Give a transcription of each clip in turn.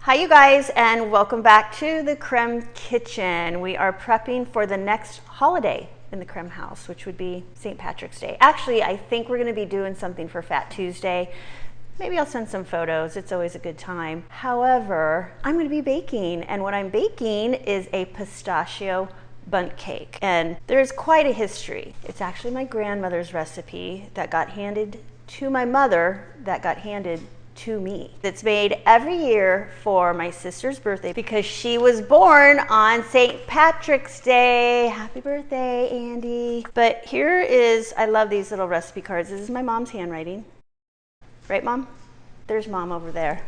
Hi you guys, and welcome back to the Crème kitchen. We are prepping for the next holiday in the Crème house, which would be St. Patrick's Day. Actually, I think we're going to be doing something for Fat Tuesday. Maybe I'll send some photos. It's always a good time. However, I'm going to be baking, and what I'm baking is a pistachio bundt cake. And there's quite a history. It's actually my grandmother's recipe that got handed to my mother, that got handed to me. It's made every year for my sister's birthday because she was born on St. Patrick's Day. Happy birthday, Andy. But here is, I love these little recipe cards. This is my mom's handwriting. Right, Mom? There's Mom over there.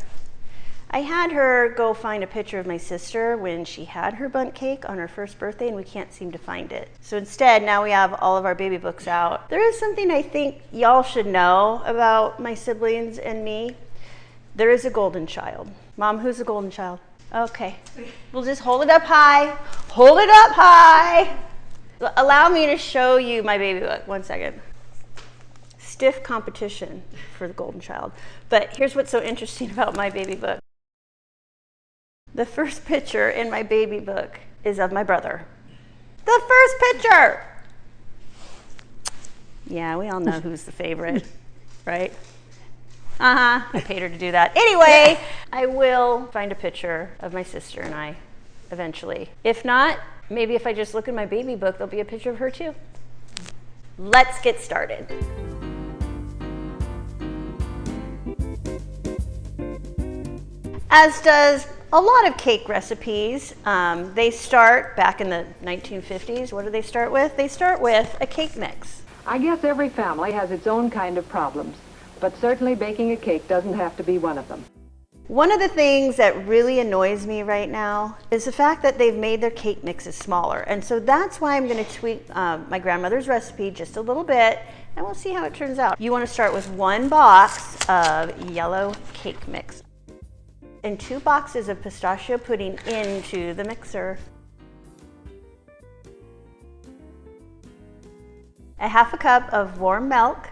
I had her go find a picture of my sister when she had her bundt cake on her first birthday, and we can't seem to find it. So instead, now we have all of our baby books out. There is something I think y'all should know about my siblings and me. There is a golden child. Mom, who's the golden child? Okay. We'll just hold it up high. Hold it up high. Allow me to show you my baby book. 1 second. Stiff competition for the golden child. But here's what's so interesting about my baby book. The first picture in my baby book is of my brother. The first picture! Yeah, we all know who's the favorite, right? I paid her to do that. Anyway, I will find a picture of my sister and I eventually. If not, maybe if I just look in my baby book, there'll be a picture of her too. Let's get started. As does a lot of cake recipes, they start back in the 1950s. What do they start with? They start with a cake mix. I guess every family has its own kind of problems, but certainly baking a cake doesn't have to be one of them. One of the things that really annoys me right now is the fact that they've made their cake mixes smaller. And so that's why I'm going to tweak my grandmother's recipe just a little bit, and we'll see how it turns out. You want to start with 1 box of yellow cake mix and 2 boxes of pistachio pudding into the mixer. A 1/2 cup of warm milk,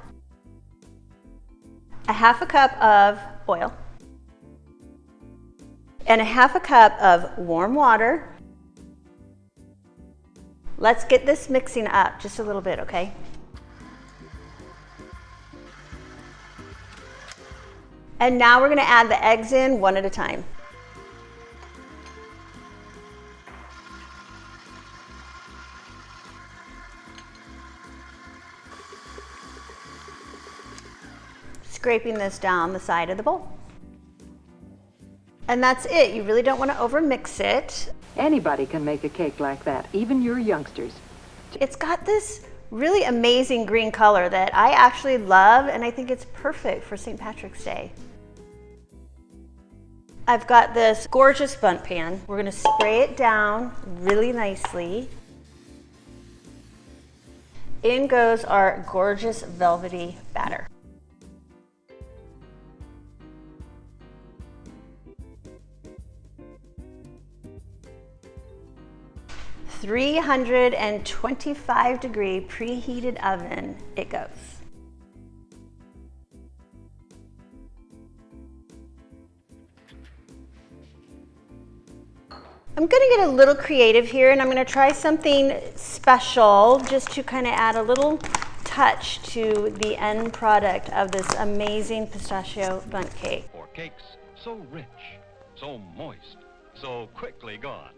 a 1/2 cup of oil, and a 1/2 cup of warm water. Let's get this mixing up just a little bit, okay? And now we're going to add the eggs in one at a time. Scraping this down the side of the bowl. And that's it. You really don't want to overmix it. Anybody can make a cake like that, even your youngsters. It's got this really amazing green color that I actually love, and I think it's perfect for St. Patrick's Day. I've got this gorgeous bundt pan. We're going to spray it down really nicely. In goes our gorgeous velvety batter. $325-degree preheated oven it goes. I'm going to get a little creative here, and I'm going to try something special just to kind of add a little touch to the end product of this amazing pistachio bundt cake. For cakes so rich, so moist, so quickly gone.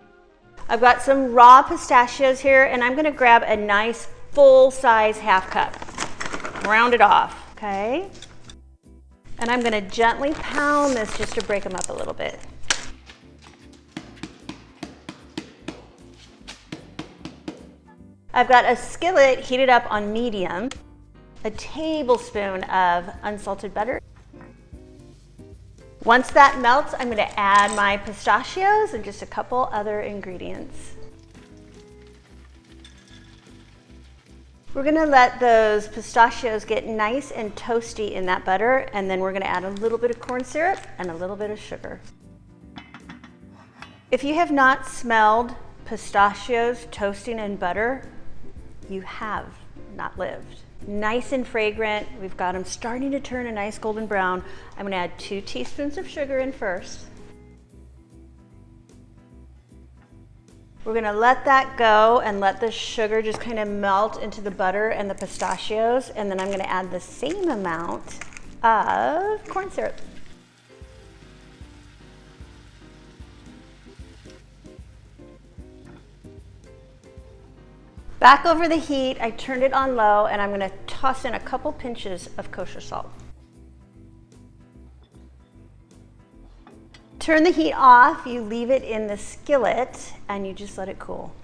I've got some raw pistachios here, and I'm going to grab a nice full-size 1/2 cup. Round it off, okay? And I'm going to gently pound this just to break them up a little bit. I've got a skillet heated up on medium, a tablespoon of unsalted butter. Once that melts, I'm going to add my pistachios and just a couple other ingredients. We're going to let those pistachios get nice and toasty in that butter, and then we're going to add a little bit of corn syrup and a little bit of sugar. If you have not smelled pistachios toasting in butter, you have not lived. Nice and fragrant. We've got them starting to turn a nice golden brown. I'm going to add 2 teaspoons of sugar in first. We're gonna let that go and let the sugar just kind of melt into the butter and the pistachios, and then I'm gonna add the same amount of corn syrup. Back over the heat, I turned it on low, and I'm gonna toss in a couple pinches of kosher salt. Turn the heat off, you leave it in the skillet, and you just let it cool.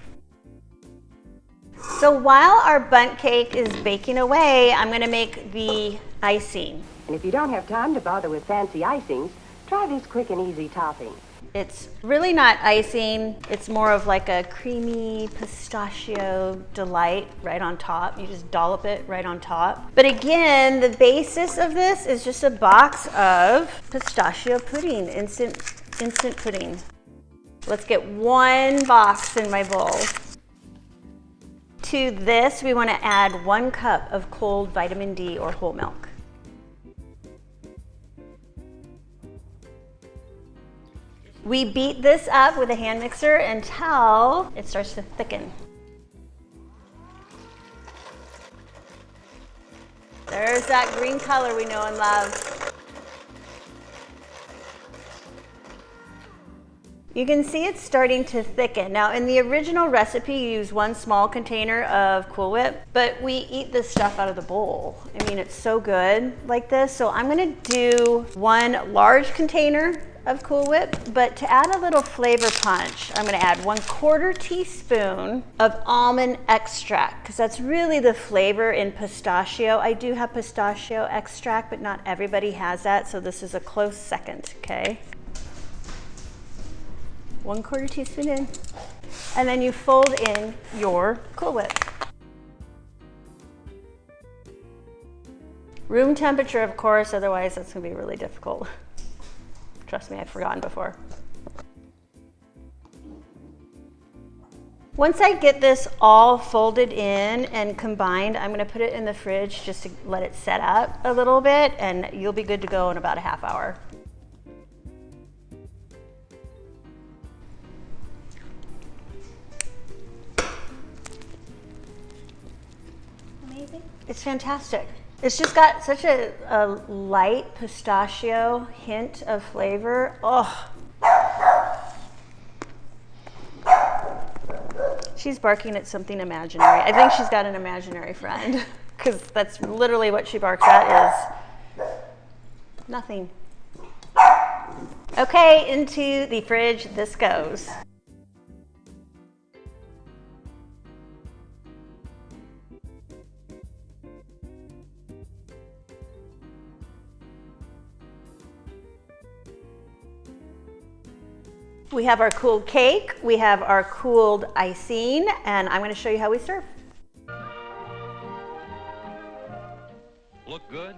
So while our bundt cake is baking away, I'm gonna make the icing. And if you don't have time to bother with fancy icings, try this quick and easy topping. It's really not icing, it's more of like a creamy pistachio delight right on top. You just dollop it right on top. But again, the basis of this is just a box of pistachio pudding, instant pudding. Let's get one box in my bowl. To this, we want to add 1 cup of cold vitamin D or whole milk. We beat this up with a hand mixer until it starts to thicken. There's that green color we know and love. You can see it's starting to thicken. Now in the original recipe, you use 1 small container of Cool Whip, but we eat this stuff out of the bowl. I mean, it's so good like this. So I'm gonna do 1 large container of Cool Whip, but to add a little flavor punch, I'm gonna add 1/4 teaspoon of almond extract, because that's really the flavor in pistachio. I do have pistachio extract, but not everybody has that, so this is a close second, okay? 1/4 teaspoon in, and then you fold in your Cool Whip. Room temperature, of course, otherwise that's gonna be really difficult. Trust me, I've forgotten before. Once I get this all folded in and combined, I'm gonna put it in the fridge just to let it set up a little bit, and you'll be good to go in about a half hour. Amazing. It's fantastic. It's just got such a light pistachio hint of flavor. Oh. She's barking at something imaginary. I think she's got an imaginary friend, because that's literally what she barks at is nothing. Okay, into the fridge this goes. We have our cooled cake, we have our cooled icing, and I'm going to show you how we serve. Look good?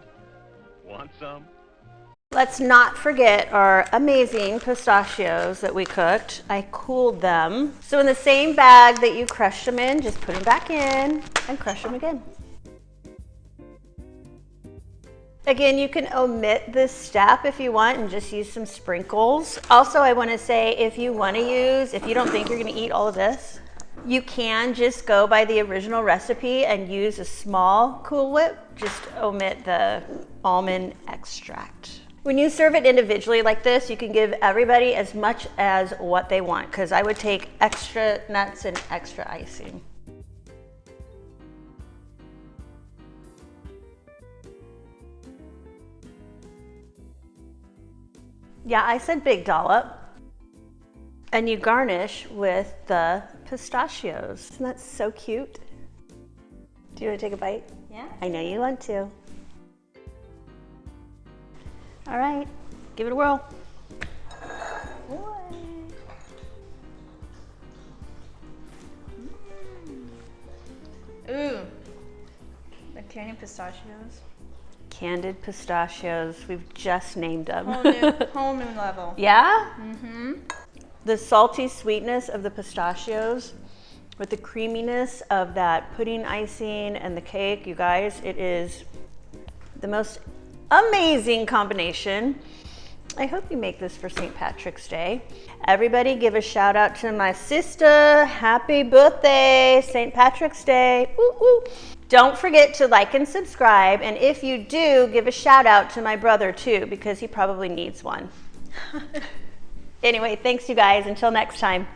Want some? Let's not forget our amazing pistachios that we cooked. I cooled them. So in the same bag that you crushed them in, just put them back in and crush them again. Again, you can omit this step if you want and just use some sprinkles. Also, I want to say if you don't think you're going to eat all of this, you can just go by the original recipe and use a small Cool Whip. Just omit the almond extract. When you serve it individually like this, you can give everybody as much as what they want, because I would take extra nuts and extra icing. Yeah, I said big dollop. And you garnish with the pistachios. Isn't that so cute? Do you want to take a bite? Yeah. I know you want to. All right, give it a whirl. Ooh, the candy pistachios. Candied pistachios, we've just named them. Whole new level. Yeah? Mm-hmm. The salty sweetness of the pistachios with the creaminess of that pudding icing and the cake, you guys, it is the most amazing combination. I hope you make this for St. Patrick's Day. Everybody give a shout out to my sister. Happy birthday, St. Patrick's Day. Woo, woo. Don't forget to like and subscribe. And if you do, give a shout out to my brother too, because he probably needs one. Anyway, thanks you guys. Until next time.